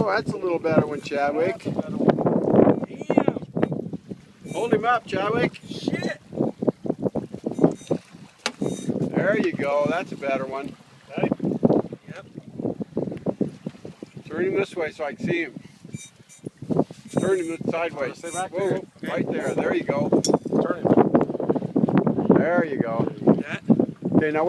Oh, that's a little better one, Chadwick. Damn. Hold him up, Chadwick. Shit. There you go. That's a better one. Okay. Yep. Turn him this way so I can see him. Turn him sideways. Stay back Whoa, there. whoa, right there. There you go. Turn him. There you go. That. Okay, now.